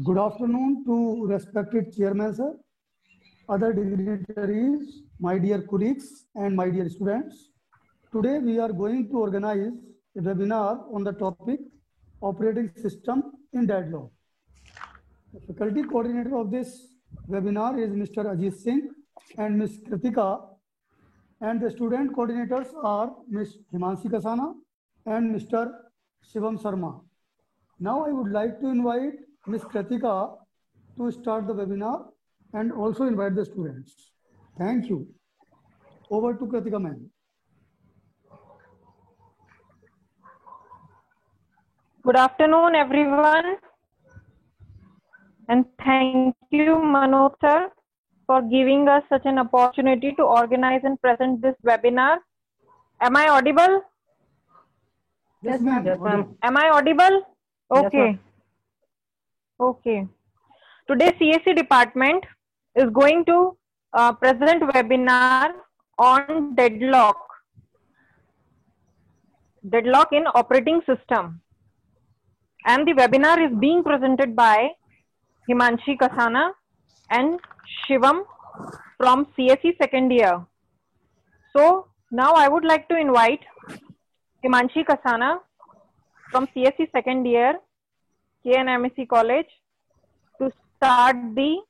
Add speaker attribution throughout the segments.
Speaker 1: Good afternoon to respected chairman, sir, other dignitaries, my dear colleagues, and my dear students. Today we are going to organize a webinar on the topic operating system in deadlock. The faculty coordinator of this webinar is Mr. Ajit Singh and Ms. Kritika, and the student coordinators are Ms. Himanshi Kasana and Mr. Shivam Sharma. Now I would like to invite Ms. Kritika to start the webinar and also invite the students. Thank you. Over to Kritika ma'am.
Speaker 2: Good afternoon, everyone. And thank you, Manoj sir, for giving us such an opportunity to organize and present this webinar. Am I audible?
Speaker 1: Yes, ma'am.
Speaker 3: Yes, ma'am.
Speaker 2: Am I audible? Okay.
Speaker 3: Yes,
Speaker 2: Okay. Today, CSE department is going to present webinar on deadlock in operating system. And the webinar is being presented by Himanshi Kasana and Shivam from CSE second year. So now I would like to invite Himanshi Kasana from CSE second year, KNMSC College, to start the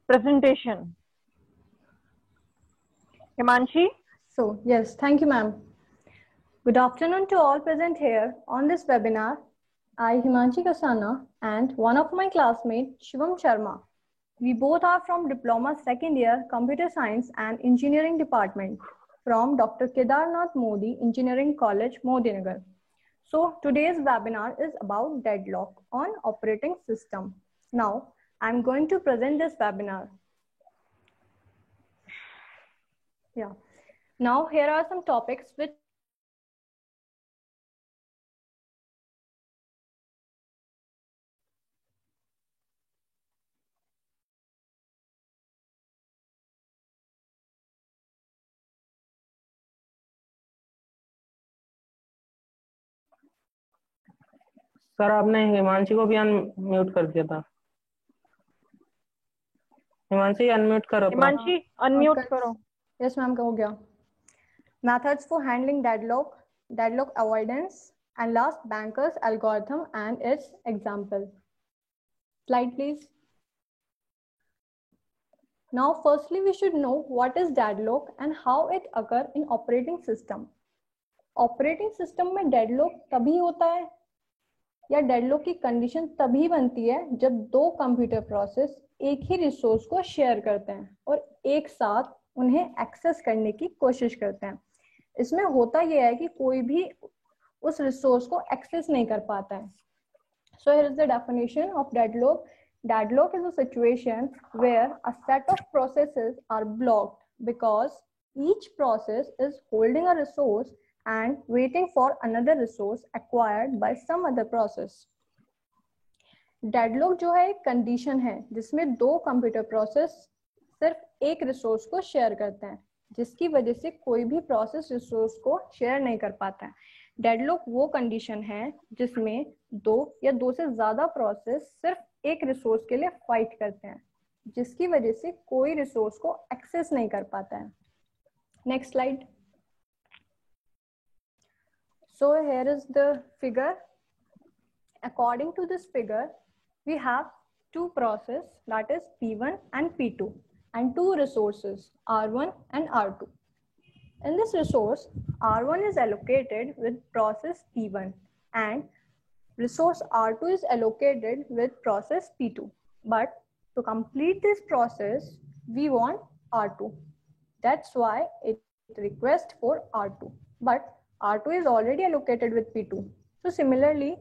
Speaker 2: presentation. Himanshi?
Speaker 4: So, yes, thank you, ma'am. Good afternoon to all present here on this webinar. I, Himanshi Kasana, and one of my classmates, Shivam Sharma. We both are from Diploma Second Year Computer Science and Engineering Department from Dr. Kedarnath Modi Engineering College, Modinagar. So, today's webinar is about deadlock on operating system. Now, I'm going to present this webinar. Yeah. Now, here are some topics which
Speaker 3: sir आपने हिमांशी को भी unmute कर दिया था। Himanshi unmute करो।
Speaker 2: Himanshi unmute करो।
Speaker 4: Yes, ma'am, हो गया. Methods for handling deadlock, deadlock avoidance, and last Banker's algorithm and its example. Slide, please. Now, firstly, we should know what is deadlock and how it occurs in operating system. Operating system में deadlock तभी होता है या deadlock की condition तभी बनती है जब दो कंप्यूटर प्रोसेस एक ही रिसोर्स को शेयर करते हैं और एक साथ उन्हें एक्सेस करने की कोशिश करते हैं। इसमें होता यह है कि कोई भी उस रिसोर्स को एक्सेस नहीं कर पाता है। So here is the definition of deadlock. Deadlock is a situation where a set of processes are blocked because each process is holding a resource and waiting for another resource acquired by some other process. Deadlock जो है एक condition है जिसमें दो computer process सिर्फ एक resource को share करते हैं, जिसकी वजह से कोई भी प्रोसेस रिसोर्स को शेयर नहीं कर पाता है। डेडलॉक वो कंडीशन है जिसमें दो या दो से ज्यादा प्रोसेस सिर्फ एक रिसोर्स के लिए फाइट करते हैं, जिसकी वजह से कोई रिसोर्स को एक्सेस नहीं कर पाता है। Next slide. So here is the figure. According to this figure, we have two processes, that is P1 and P2, and two resources, R1 and R2. In this resource, R1 is allocated with process P1 and resource R2 is allocated with process P2. But to complete this process, we want R2. That's why it requests for R2. But R2 is already allocated with P2. So similarly,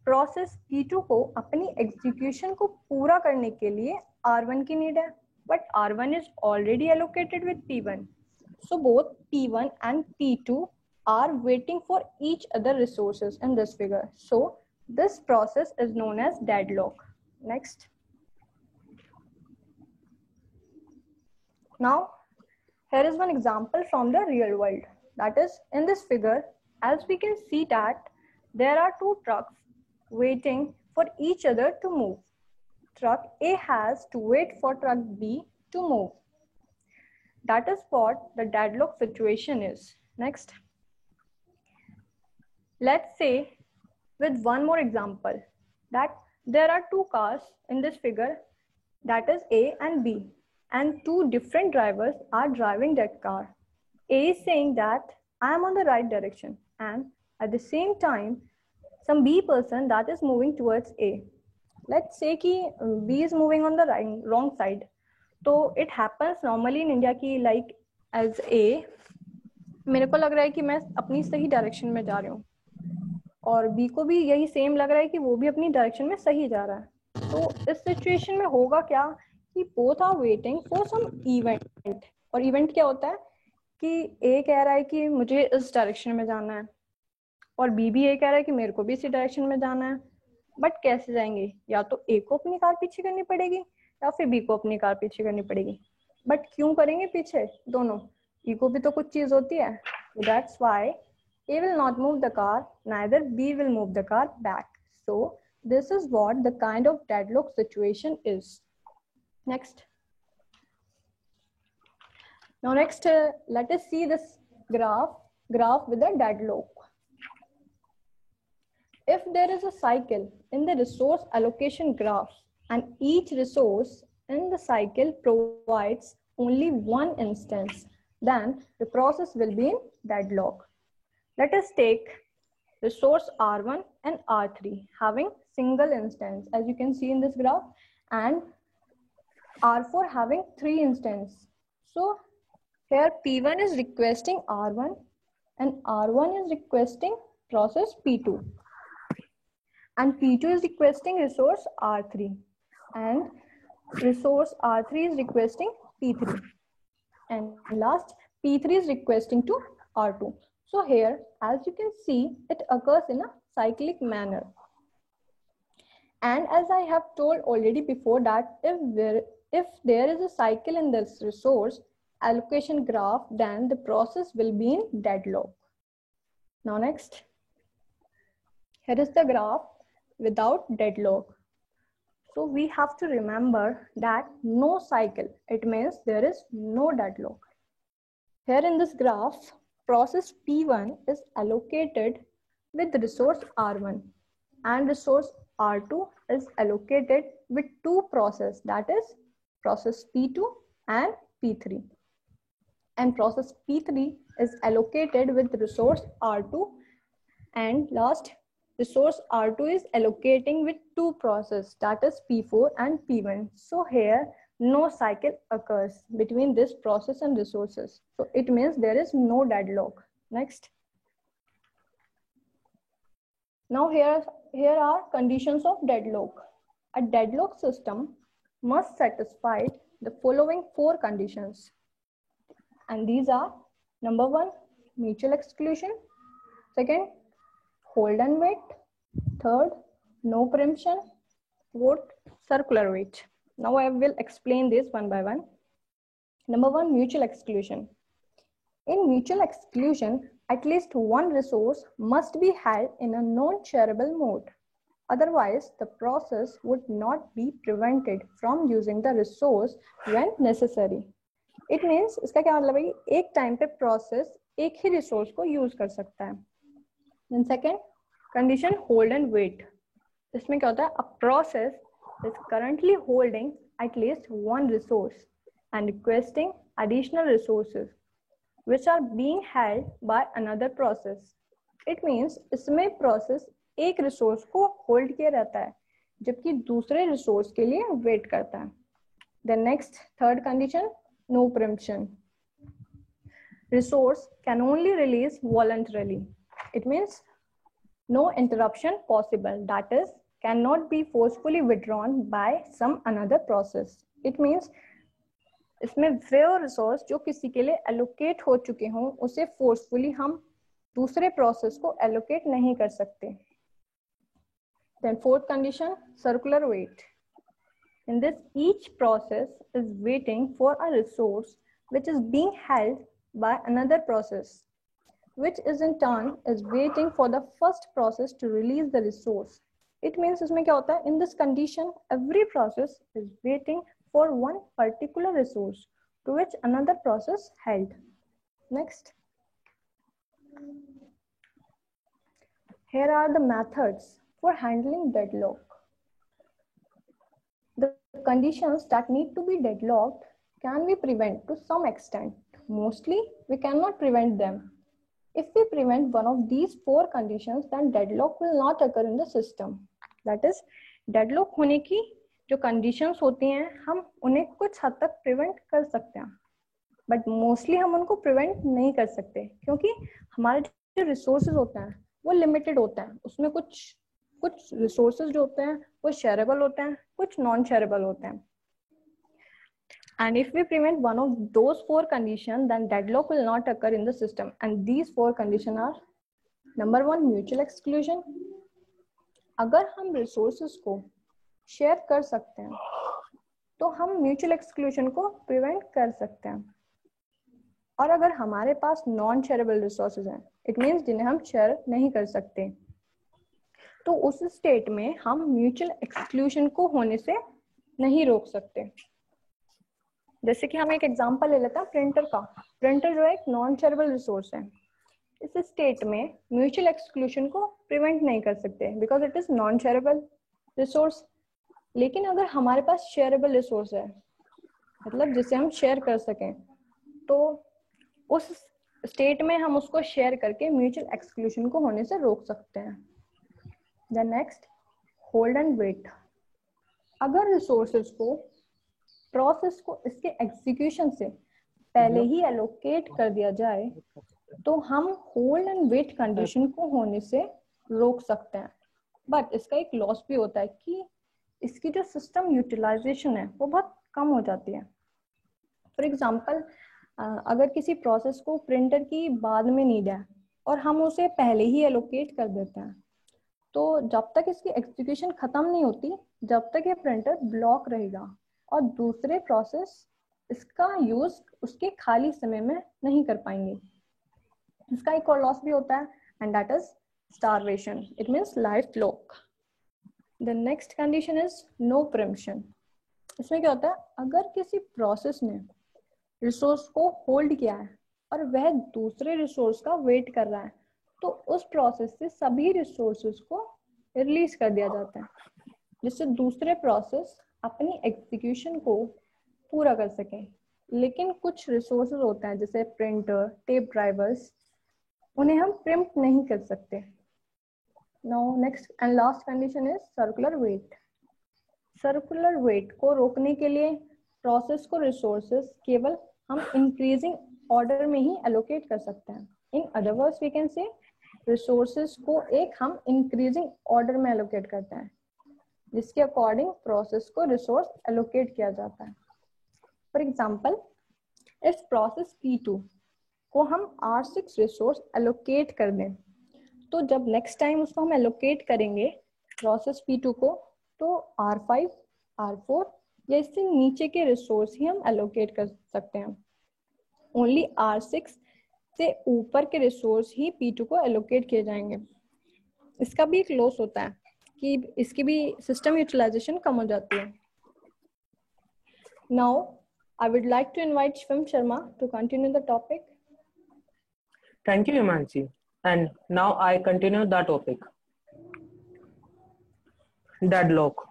Speaker 4: process P2 को अपनी execution को पूरा करने के लिए R1 की need है, but R1 is already allocated with P1. So both P1 and P2 are waiting for each other resources in this figure. So this process is known as deadlock. Next. Now, here is one example from the real world. That is, in this figure, as we can see that there are two trucks waiting for each other to move. Truck A has to wait for truck B to move. That is what the deadlock situation is. Next. Let's say with one more example that there are two cars in this figure, that is A and B, and two different drivers are driving that car. A is saying that I am on the right direction, and at the same time some B person that is moving towards A. Let's say कि B is moving on the wrong side. So it happens normally in India कि like as A, मेरे को लग रहा है कि मैं अपनी सही डायरेक्शन में जा रही हूँ और B को भी यही सेम लग रहा है कि वो भी अपनी डायरेक्शन में सही जा रहा है. तो इस सिचुएशन में होगा क्या कि both are waiting for some event. और इवेंट क्या होता है कि A कह रहा है कि मुझे इस डायरेक्शन में जाना है और B भी ये कह रहा है कि मेरे को भी इसी डायरेक्शन में जाना है. बट कैसे जाएंगे? या तो A को अपनी कार पीछे करनी पड़ेगी या फिर B को अपनी कार पीछे करनी पड़ेगी. बट क्यों करेंगे पीछे दोनों? E को भी तो कुछ चीज होती है. That's why A will not move the car, neither B will move the car back. So this is what the kind of deadlock situation is. Next. Now next, let us see this graph with a deadlock. If there is a cycle in the resource allocation graph and each resource in the cycle provides only one instance, then the process will be in deadlock. Let us take resource R1 and R3 having single instance, as you can see in this graph, and R4 having 3 instances. So here P1 is requesting R1 and R1 is requesting process P2. And P2 is requesting resource R3 and resource R3 is requesting P3, and last P3 is requesting to R2. So here, as you can see, it occurs in a cyclic manner. And as I have told already before that if there is a cycle in this resource allocation graph, then the process will be in deadlock. Now next, here is the graph without deadlock. So we have to remember that no cycle, it means there is no deadlock. Here in this graph, process P1 is allocated with resource R1 and resource R2 is allocated with two processes, that is process P2 and P3. And process P3 is allocated with resource R2, and last resource R2 is allocating with two processes, that is P4 and P1. So here no cycle occurs between this process and resources. So it means there is no deadlock. Next. Now here are conditions of deadlock. A deadlock system must satisfy the following 4 conditions. And these are: number 1, mutual exclusion; second, hold and wait; third, no preemption; fourth, circular wait. Now I will explain this one by one. Number 1, mutual exclusion. In mutual exclusion, at least one resource must be held in a non-shareable mode. Otherwise, the process would not be prevented from using the resource when necessary. It means, इसका क्या मतलब है? एक time पे process एक ही resource को use कर सकता है. Then second, condition hold and wait. इसमें क्या होता है? A process is currently holding at least one resource and requesting additional resources which are being held by another process. It means इसमें process एक रिसोर्स को होल्ड किए रहता है जबकि दूसरे रिसोर्स के लिए वेट करता है. Then next, third condition, no preemption. Resource can only release voluntarily. It means no interruption possible, that is, cannot be forcefully withdrawn by some another process. It means इसमें वो रिसोर्स जो किसी के लिए एलोकेट हो चुके हों उसे फोर्सफुली हम दूसरे प्रोसेस को एलोकेट नहीं कर सकते. Then fourth condition, circular wait. In this, each process is waiting for a resource which is being held by another process, which is in turn is waiting for the first process to release the resource. It means इसमें क्या होता है, in this condition every process is waiting for one particular resource to which another process held. Next, here are the methods for handling deadlock. The conditions that need to be deadlocked can be prevented to some extent. Mostly, we cannot prevent them. If we prevent one of these 4 conditions, then deadlock will not occur in the system. That is, deadlock होने की जो conditions होती हैं, हम उन्हें कुछ हद तक prevent कर सकते हैं, but mostly हम उनको prevent नहीं कर सकते, क्योंकि हमारे जो resources होते हैं वो limited होते हैं. उसमें कुछ resources जो होते हैं वो shareable होते हैं, कुछ non-shareable होते हैं. And if we prevent one of those 4 conditions, then deadlock will not occur in the system. And these 4 conditions are: number 1, mutual exclusion. अगर हम resources को share कर सकते हैं, तो हम mutual exclusion को prevent कर सकते हैं. और अगर हमारे पास non-shareable resources हैं, it means जिन्हें हम share नहीं कर सकते, तो उस state में हम mutual exclusion को होने से नहीं रोक सकते. जैसे कि हम एक एग्जांपल ले लेते हैं प्रिंटर का. प्रिंटर जो है एक नॉन शेयरेबल रिसोर्स है. इस स्टेट में म्यूचुअल एक्सक्लूजन को प्रिवेंट नहीं कर सकते because it is non shareable resource. लेकिन अगर हमारे पास शेयरेबल रिसोर्स है, मतलब जिसे हम शेयर कर सकें, तो उस स्टेट में हम उसको शेयर करके म्यूचुअल एक्सक्लूजन को होने से रोक सकते हैं. Then next, hold and wait. अगर रिसोर्सेज को प्रोसेस को इसके एग्जीक्यूशन से पहले ही एलोकेट कर दिया जाए, तो हम होल्ड एंड वेट कंडीशन को होने से रोक सकते हैं. बट इसका एक लॉस भी होता है कि इसकी जो सिस्टम यूटिलाइजेशन है वो बहुत कम हो जाती है. फॉर एग्जांपल, अगर किसी प्रोसेस को प्रिंटर की बाद में नीड है और हम उसे पहले ही एलोकेट कर देते हैं, तो जब तक इसकी एग्जीक्यूशन खत्म नहीं होती, जब तक ये प्रिंटर ब्लॉक रहेगा और दूसरे प्रोसेस इसका यूज उसके खाली समय में नहीं कर पाएंगे. इसका एक और लॉस भी होता है, and that is starvation. It means life lock. The next condition is no preemption. इसमें क्या होता है, अगर किसी प्रोसेस ने रिसोर्स को होल्ड किया है और वह दूसरे रिसोर्स का वेट कर रहा है, तो उस प्रोसेस से सभी रिसोर्सेज को रिलीज कर दिया जाता है, जिससे दूसरे प्रोसेस अपनी एग्जीक्यूशन को पूरा कर सकें. लेकिन कुछ रिसोर्सेज होते हैं जैसे प्रिंटर, टेप ड्राइवर्स, उन्हें हम प्रिम्प्ट नहीं कर सकते. Now next and last condition is circular wait. Circular wait को रोकने के लिए प्रोसेस को रिसोर्सेज केवल हम इंक्रीजिंग ऑर्डर में ही एलोकेट कर सकते हैं. In other words we can say resources को एक हम इंक्रीजिंग ऑर्डर में एलोकेट करते हैं, जिसके अकॉर्डिंग प्रोसेस को रिसोर्स एलोकेट किया जाता है. फॉर एग्जांपल, इस प्रोसेस P2 को हम R6 रिसोर्स एलोकेट कर दें, तो जब नेक्स्ट टाइम उसको हम एलोकेट करेंगे प्रोसेस P2 को, तो R5, R4 या इससे नीचे के रिसोर्स ही हम एलोकेट कर सकते हैं. ओनली R6 से ऊपर के रिसोर्स ही P2 को एलोकेट किए जाएंगे. इसका भी एक लॉस होता है कि इसकी भी सिस्टम यूटिलाइजेशन कम हो जाती है. Now I would like to invite Shivam Sharma to continue the topic.
Speaker 3: Thank you, Himanshi. And now I continue the topic. Deadlock.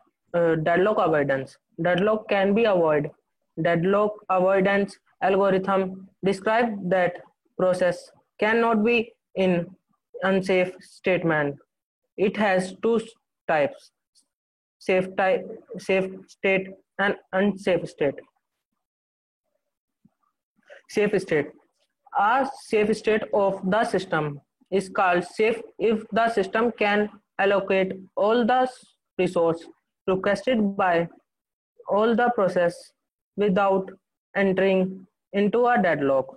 Speaker 3: Deadlock avoidance. Deadlock can be avoided. Deadlock avoidance algorithm describe that process cannot be in unsafe statement. It has 2 types: safe state and unsafe state. Safe state. A safe state of the system is called safe if the system can allocate all the resources requested by all the process without entering into a deadlock.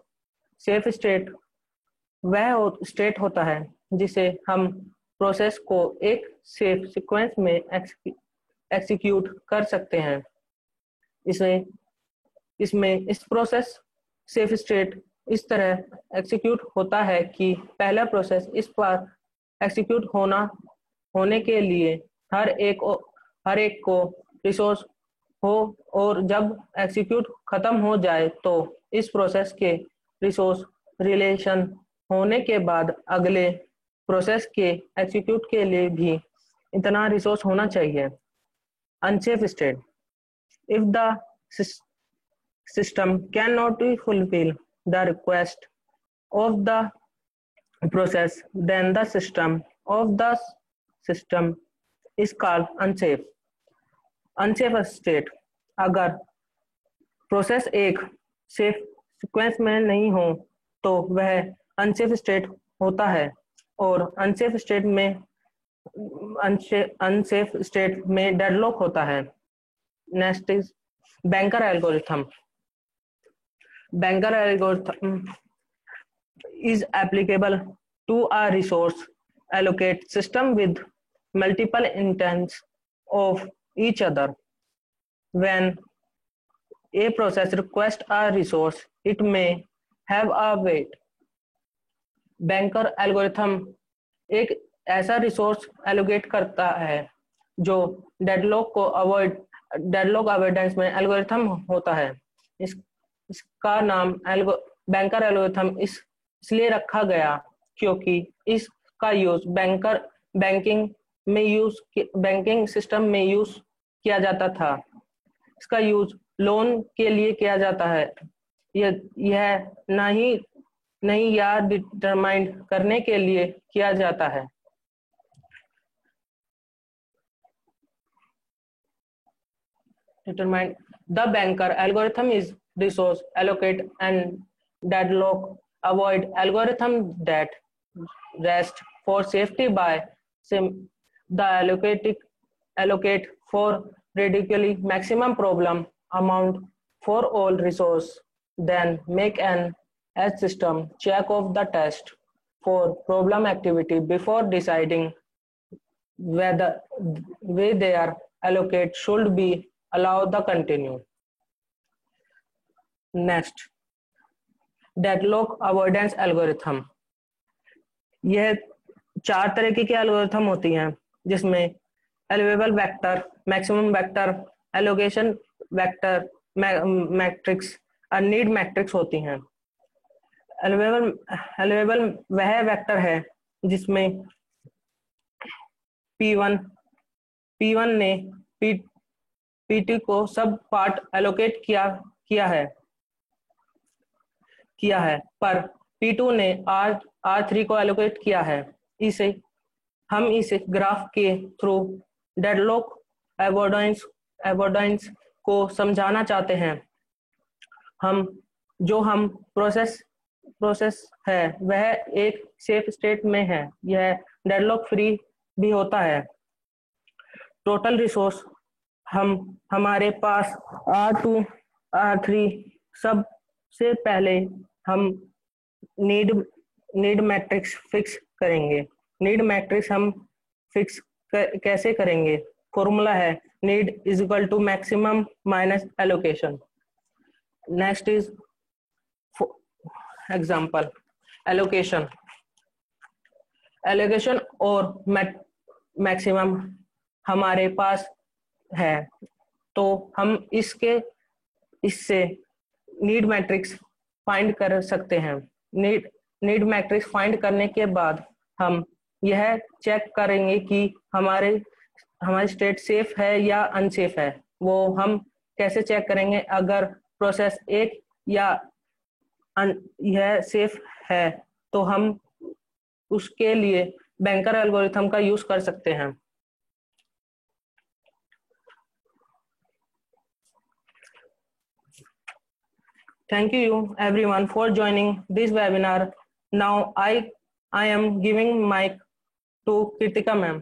Speaker 3: Safe state वह state होता है जिसे हम process को एक safe sequence में execute कर सकते हैं. इसमें इस प्रोसेस सेफ स्टेट इस तरह एक्सिक्यूट होता है कि पहला प्रोसेस इस पर एक्सिक्यूट होने के लिए हर एक को रिसोर्स हो और जब एग्जीक्यूट खत्म हो जाए तो इस प्रोसेस के रिसोर्स रिलेशन होने के बाद अगले प्रोसेस के एग्जीक्यूट के लिए भी इतना रिसोर्स होना चाहिए। Unsafe state, if the system cannot fulfill the request of the process, then the system is called unsafe। Unsafe state, अगर प्रोसेस एक सेफ सीक्वेंस में नहीं हो तो वह अनसेफ स्टेट होता है और अनसेफ स्टेट में डेडलॉक होता है। Next is banker algorithm. Banker algorithm is applicable to a resource allocate system with multiple intents of each other. When a process requests a resource, it may have a wait। Banker algorithm एक ऐसा resource allocate करता है जो deadlock avoidance में algorithm होता है। इसका नाम बैंकर एल्गोरिथम इसलिए रखा गया क्योंकि इसका यूज बैंकिंग सिस्टम में यूज किया जाता था। इसका यूज लोन के लिए किया जाता है। यह नहीं या डिटरमाइन करने के लिए किया जाता है। Determine the banker algorithm is resource allocate and deadlock avoid algorithm that rest for safety by the allocate for radically maximum problem amount for all resource, then make an edge system check of the test for problem activity before deciding whether their allocate should be allow the continue। Next, deadlock avoidance algorithm. यह 4 तरीके की algorithm होती हैं जिसमें available vector, maximum vector, allocation vector, matrix और need matrix होती हैं। Available वह वेक्टर है जिसमें P1 ने P2 को सब पार्ट एलोकेट किया है पर P2 ने R3 को एलोकेट किया है। हम इसे ग्राफ के थ्रू डेडलॉक अवॉइडेंस को समझाना चाहते हैं। हम प्रोसेस है वह एक सेफ स्टेट में है, यह डेडलॉक फ्री भी होता है। टोटल रिसोर्स हमारे पास R2 R3 सबसे पहले हम नीड मैट्रिक्स फिक्स करेंगे। नीड मैट्रिक्स हम फिक्स कैसे करेंगे? फॉर्मूला है need is equal to maximum minus allocation. Next is example allocation और मैक्सिमम हमारे पास है तो हम इससे नीड मैट्रिक्स फाइंड कर सकते हैं। नीड मैट्रिक्स फाइंड करने के बाद हम यह चेक करेंगे कि हमारी स्टेट सेफ है या अनसेफ है। वो हम कैसे चेक करेंगे? अगर प्रोसेस एक या यह सेफ है तो हम उसके लिए बैंकर एल्गोरिथम का यूज कर सकते हैं। Thank you everyone for joining this webinar. Now I am giving mic to Kritika ma'am.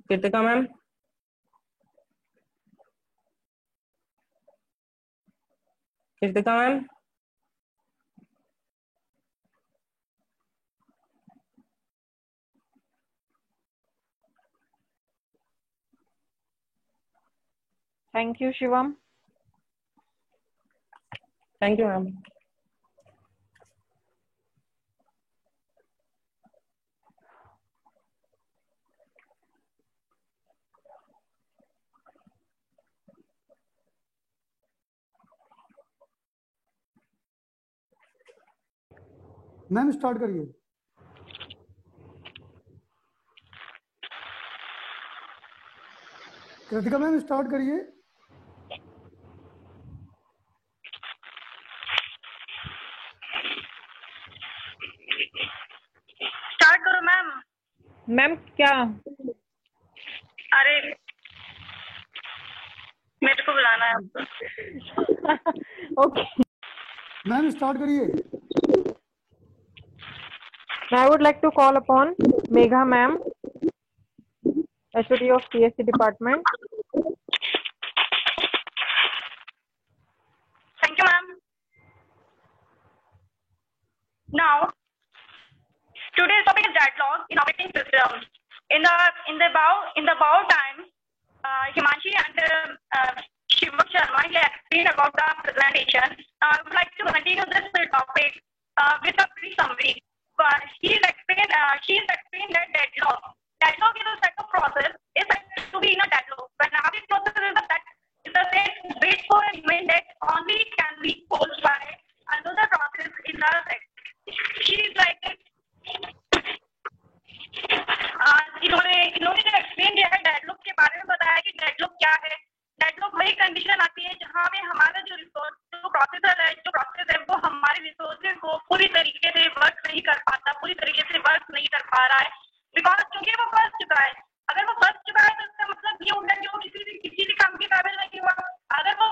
Speaker 3: Kritika ma'am. Kritika ma'am.
Speaker 2: Thank you, Shivam.
Speaker 3: Thank you, ma'am.
Speaker 1: Ma'am start करिए। कृतिका मैम स्टार्ट करिए।
Speaker 5: Start करो ma'am.
Speaker 2: Ma'am क्या?
Speaker 5: अरे मेरे को बुलाना है आपको।
Speaker 2: ओके,
Speaker 1: मैम स्टार्ट करिए।
Speaker 2: I would like to call upon Megha ma'am, HOD of CSE department.
Speaker 5: Thank you, ma'am. Now, today's topic is deadlock in operating systems. In the above time, Himanshi and Shivam Sharma explained about the presentation. I would like to continue this topic with a brief summary. She explained that deadlock. Deadlock is a set of process is said to be in a deadlock. When every process is a set wait for an event that only can be caused by another process in the set. She is like इन्होंने जो explain किया है deadlock के बारे में, बताया कि deadlock क्या है। डेडलॉक वही कंडीशन आती है जहां पे हमारा जो प्रोसेसर है वो हमारे रिसोर्सेज को पूरी तरीके से वर्क नहीं कर पाता, पूरी तरीके से वर्क नहीं कर पा रहा है, बिकॉज क्योंकि वो फंस चुका है। अगर वो फंस चुका है तो इसका मतलब ये होगा कि वो किसी भी काम के काबिल नहीं हुआ। अगर वो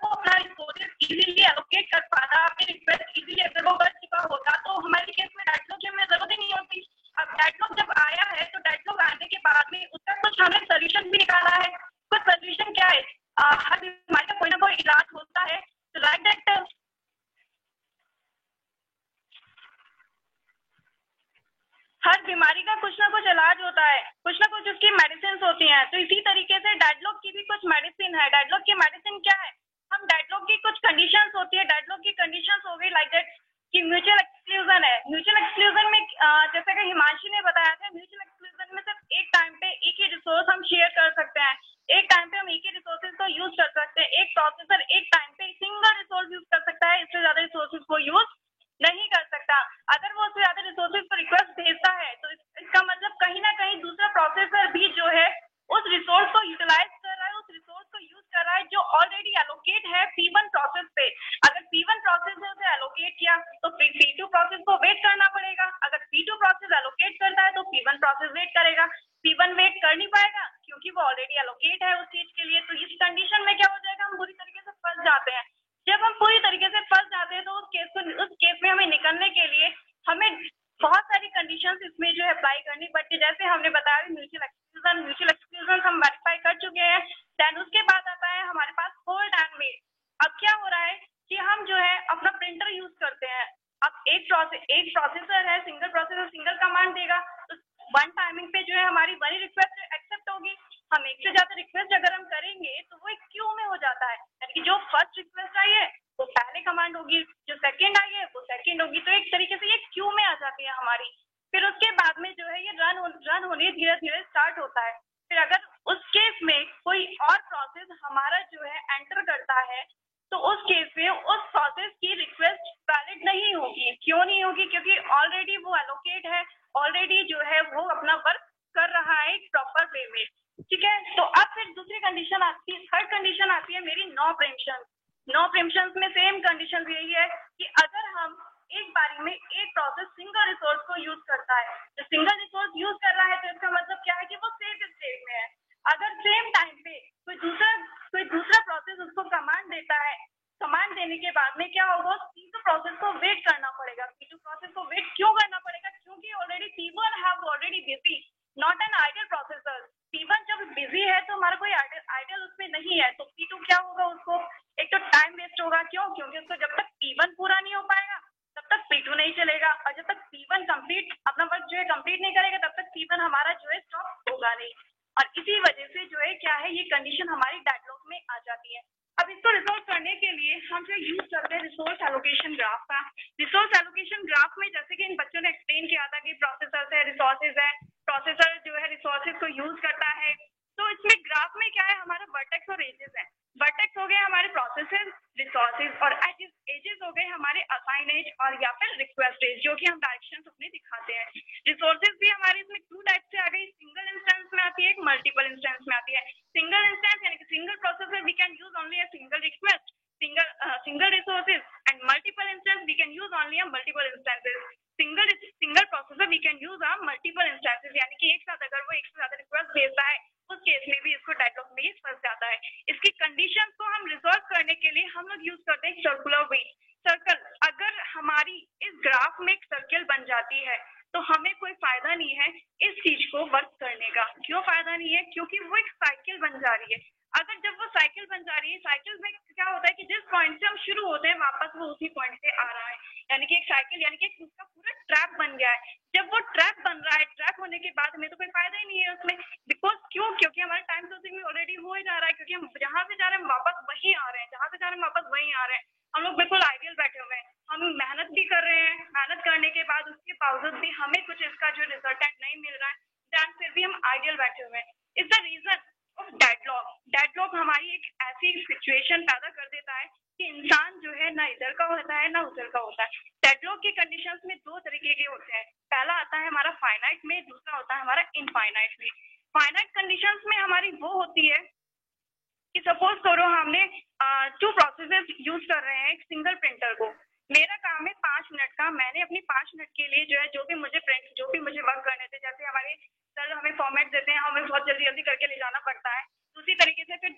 Speaker 5: अपना रिसोर्सेज इजीली एलोकेट कर पाता, अपनी रिक्वेस्ट इजीली अगर वो कर चुका होता तो हमारे केस में डेडलॉक की हमें जरूरत ही नहीं होती। अब डेडलॉक जब आया है तो डेडलॉक आने के बाद में उसका कुछ हमने सोल्यूशन भी निकाला है। कुछ सोल्यूशन क्या है? हर बीमारी का कोई ना कोई इलाज होता है। तो लाइक दैट हर बीमारी का कुछ ना कुछ इलाज होता है, कुछ ना कुछ उसकी मेडिसिन होती हैं। तो इसी तरीके से डेडलॉक की भी कुछ मेडिसिन है। डेडलॉक की मेडिसिन क्या है? हम डेडलॉक की कुछ कंडीशंस होती है। डेडलॉक की कंडीशंस हो गई लाइक दैट कि म्यूचुअल एक्सक्लूजन है। म्यूचुअल एक्सक्लूजन में जैसा कि हिमांशी ने बताया था, म्यूचुअल एक्सक्लूजन में सिर्फ एक टाइम पे एक ही रिसोर्स हम शेयर कर सकते हैं। एक टाइम पे हम एक ही रिसोर्सेज को यूज कर सकते हैं। एक प्रोसेसर एक टाइम पे सिंगल रिसोर्स यूज कर सकता है, इससे ज्यादा रिसोर्सेज को यूज नहीं कर सकता। अगर वो उससे ज्यादा रिसोर्सेज को रिक्वेस्ट भेजता है तो इसका मतलब कहीं ना कहीं दूसरा प्रोसेसर भी जो है उस रिसोर्स को यूटिलाइज कर रहा है, उस रिसोर्स को यूज कर रहा है जो ऑलरेडी एलोकेट है P1 प्रोसेस पे। अगर P1 प्रोसेस ने उसे एलोकेट किया तो P2 प्रोसेस को वेट करना पड़ेगा। अगर P2 प्रोसेस एलोकेट करता है तो P1 प्रोसेस वेट करेगा। P1 वेट कर नहीं पाएगा क्योंकि वो ऑलरेडी एलोकेट है उस चीज के लिए। तो इस कंडीशन में क्या हो जाएगा, हम बुरी तरीके से फंस जाते हैं। जब हम पूरी तरीके से फंस जाते हैं तो उस केस में हमें निकलने के लिए हमें बहुत सारी कंडीशंस इसमें जो है अप्लाई करनी पड़ती है। जैसे हमने बताया म्यूचुअल एक्सक्लूजन हम वेरीफाई कर चुके हैं। देन उसके बाद आता है हमारे पास होल्ड एंड वेट। अब क्या हो रहा है कि हम जो है अपना प्रिंटर यूज करते हैं। अब एक प्रोसेसर है, सिंगल प्रोसेसर सिंगल कमांड देगा तो वन टाइमिंग पे जो है हमारी वही रिक्वेस्ट एक्सेप्ट होगी। हम एक से ज्यादा रिक्वेस्ट अगर हम करेंगे तो वो एक क्यू में हो जाता है, यानी कि जो फर्स्ट रिक्वेस्ट आई है वो पहले कमांड होगी, जो सेकंड आई है वो सेकंड होगी। तो एक तरीके से ये क्यू में आ जाती है हमारी। फिर उसके बाद में जो है ये रन होने धीरे धीरे स्टार्ट होता है। फिर अगर उस केस में कोई और प्रोसेस हमारा जो है एंटर करता है तो उस केस में उस प्रोसेस की रिक्वेस्ट वैलिड नहीं होगी। क्यों नहीं होगी? क्योंकि ऑलरेडी वो एलोकेट है, ऑलरेडी जो है वो अपना वर्क कर रहा है एक प्रॉपर वे में। ठीक है, तो अब फिर दूसरी कंडीशन आती है, थर्ड कंडीशन आती है मेरी नो प्रीएम्पशन। नो प्रीएम्पशन में सेम कंडीशन यही है कि अगर हम एक बारी में एक प्रोसेस सिंगल रिसोर्स को यूज करता है, तो सिंगल रिसोर्स यूज कर रहा है तो इसका मतलब क्या है कि वो सेफ स्टेट में है। अगर सेम टाइम पे कोई दूसरा प्रोसेस उसको कमांड देता है, कमांड देने के बाद में क्या होगा, P2 प्रोसेस को वेट करना पड़ेगा। P2 प्रोसेस को वेट क्यों करना पड़ेगा? क्योंकि already P1 have already busy, not an ideal processor. P1 जब बिजी है तो हमारा कोई आइडियल उसमें नहीं है, तो P2 क्या होगा, उसको एक तो टाइम वेस्ट होगा। क्यों? क्योंकि उसको जब तक P1 पूरा नहीं हो पाएगा तब तक P2 नहीं चलेगा, और जब तक P1 कंप्लीट अपना वर्क जो है कंप्लीट नहीं करेगा तब तक P1 हमारा जो है स्टॉप होगा नहीं। और इसी वजह से जो है क्या है, ये कंडीशन हमारी डेडलॉक में आ जाती है। अब इसको रिजॉल्व करने के लिए हम जो यूज करते हैं रिसोर्स एलोकेशन ग्राफ का। रिसोर्स एलोकेशन ग्राफ में जैसे कि इन बच्चों ने एक्सप्लेन किया था कि प्रोसेसर है, रिसोर्सेज है, प्रोसेसर जो है रिसोर्सेज को यूज करता है। तो इसमें ग्राफ में क्या है, हमारा वर्टेक्स और एजेस है। वर्टेक्स हो गए हमारे प्रोसेसर, रिसोर्सेज, और एजेस हो गए हमारे असाइन एज और या फिर रिक्वेस्ट एज, जो कि हम अलग से आ गई, सिंगल इंस्टेंस में आती है, एक मल्टीपल इंस्टेंस में आती है। सिंगल इंस्टेंस यानी कि सिंगल प्रोसेस में we can use only a single request, single resources, and multiple instance we can use only a multiple instances. Single process में we can use a multiple instances, यानी कि एक साथ अगर वो एक से ज्यादा रिक्वेस्ट भेजता है उस केस में भी इसको डेडलॉक में ही फंस जाता है। इसकी कंडीशन को हम रिजॉल्व करने के लिए हम लोग यूज करते हैं सर्कुलर वेट। सर्कल, अगर हमारी इस ग्राफ में एक सर्कल बन जाती है तो हमें कोई फायदा नहीं है इस चीज को वर्क करने का। क्यों फायदा नहीं है? क्योंकि वो एक साइकिल बन जा रही है। अगर जब वो साइकिल बन जा रही है, साइकिल में क्या होता है कि जिस पॉइंट से हम शुरू होते हैं वापस वो उसी पॉइंट से आ रहा है, यानी कि एक साइकिल, यानी कि उसका पूरा ट्रैप बन गया है। जब वो ट्रैप बन रहा है, ट्रैप होने के बाद हमें तो कोई फायदा ही नहीं है उसमें, बिकॉज क्यों? क्योंकि हमारा टाइम सोर्सिंग ऑलरेडी हो ही जा रहा है, क्योंकि हम जहाँ से जा रहे हैं वापस वही आ रहे हैं, जहाँ से जा रहे हैं वापस वही आ रहे हैं। हम लोग बिल्कुल आइडियल बैठे हुए हैं, हम मेहनत भी कर रहे हैं, मेहनत करने के बाद उसके बावजूद भी हमें कुछ इसका जो रिजल्टेंट नहीं मिल रहा है, दैन फिर भी हम आइडियल बैठे हुए हैं। Is the reason of deadlock. Deadlock हमारी एक ऐसी सिचुएशन पैदा कर देता है कि इंसान जो है ना इधर का होता है ना उधर का होता है। डेडलॉक की कंडीशंस में दो तरीके के होते हैं, पहला आता है हमारा फाइनाइट में, दूसरा होता है हमारा इनफाइनाइट में। फाइनाइट कंडीशंस में हमारी वो होती है कि सपोज करो हमने 2 प्रोसेसेस यूज कर रहे हैं एक सिंगल प्रिंटर को। मेरा काम है 5 मिनट का, मैंने अपनी 5 मिनट के लिए जो है जो भी मुझे वर्क करने थे, जैसे हमारे सर हमें फॉर्मेट देते हैं, हमें बहुत जल्दी जल्दी करके ले जाना पड़ता है, उसी तरीके से फिर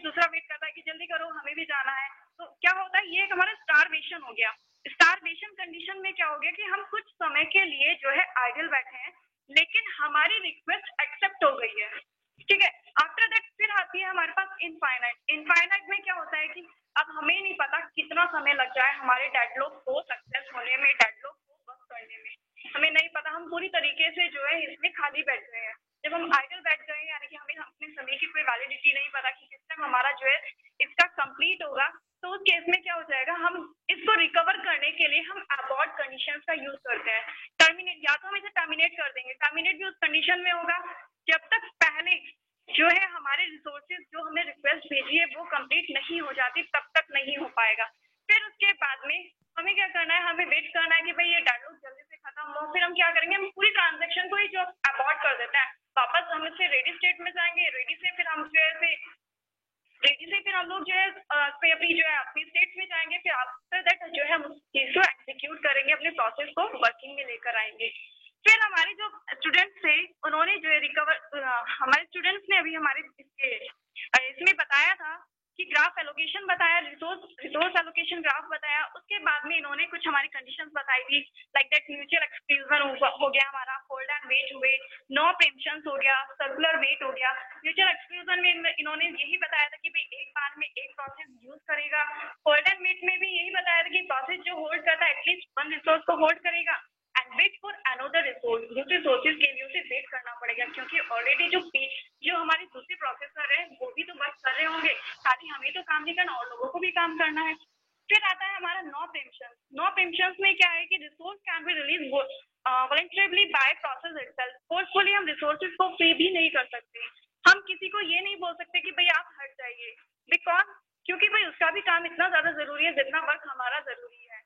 Speaker 5: दूसरा वेट करता है कि जल्दी करो हमें भी जाना है। तो क्या होता है, ये एक हमारा स्टारवेशन हो गया। स्टारवेशन कंडीशन में क्या हो गया कि हम कुछ समय के लिए जो है आइडल बैठे हैं, लेकिन हमारी रिक्वेस्ट एक्सेप्ट हो गई है, ठीक है। आफ्टर दैट फिर आती है हमारे पास इनफाइनाइट। इनफाइनाइट में क्या होता है कि अब हमें नहीं पता कितना समय लग जाए हमारे डेडलॉक को सक्सेस होने में, डेडलॉक को वर्क करने में, हमें नहीं पता। हम पूरी तरीके से जो है इसमें खाली बैठ गए हैं। जब हम आइडल बैठ गए यानी कि हमें अपने समय की कोई वैलिडिटी नहीं पता कि किस टाइम हमारा जो है इसका कंप्लीट होगा, तो उस केस में क्या हो जाएगा, हम इसको रिकवर करने के लिए हम अबॉर्ट कंडीशंस का यूज करते हैं। टर्मिनेट, या तो हम इसे टर्मिनेट कर देंगे। टर्मिनेट भी उस कंडीशन में होगा जब तक पहले जो है हमारे रिसोर्सेज जो हमने रिक्वेस्ट भेजी है वो कंप्लीट नहीं हो जाती, तब तक नहीं हो पाएगा। फिर उसके बाद में हमें क्या करना है, हमें वेट करना है कि भाई ये डेडलॉक जल्दी से खत्म हो। फिर हम क्या करेंगे, हम पूरी ट्रांजैक्शन को ही जो अबॉर्ट कर देते हैं, वापस हम इससे रेडी स्टेट में जाएंगे। रेडी से फिर हम लोग जो है अपनी स्टेट में जाएंगे। फिर आफ्टर दैट जो है हम उस चीज को एग्जीक्यूट करेंगे, अपने प्रोसेस को वर्किंग में लेकर आएंगे। फिर हमारे जो स्टूडेंट्स थे उन्होंने जो है हमारे स्टूडेंट्स ने अभी हमारे इसमें बताया था कि ग्राफ एलोकेशन बताया, रिसोर्स एलोकेशन ग्राफ बताया। उसके बाद में इन्होंने कुछ हमारी कंडीशंस बताई थी, लाइक दैट म्यूचुअल एक्सक्लूजन हो गया हमारा, होल्ड एंड वेट हुए, नो प्रीएम्पशंस हो गया, सर्कुलर वेट हो गया। म्यूचुअल एक्सक्लूजन में इन्होंने यही बताया था कि भाई एक बार में एक प्रोसेस यूज करेगा। होल्ड एंड वेट में भी यही बताया था कि प्रोसेस जो होल्ड करता है एटलीस्ट 1 रिसोर्स को होल्ड करेगा, and wait for another resource, दूसरे सोर्सेज के लिए उसे वेट करना पड़ेगा, क्योंकि ऑलरेडी जो हमारे दूसरे प्रोसेसर है वो भी तो वर्क कर रहे होंगे, खाली हमें तो काम नहीं करना और लोगों को भी काम करना है। फिर आता है हमारा नो प्रीएम्पशंस। नो प्रीएम्पशंस में क्या है कि resource can be release voluntarily by process itself. Forcefully हम रिसोर्सेज को फ्री भी नहीं कर सकते। हम किसी को ये नहीं बोल सकते कि भाई आप हट जाइए, बिकॉज क्योंकि भाई उसका भी काम इतना ज्यादा जरूरी है जितना वर्क हमारा जरूरी है,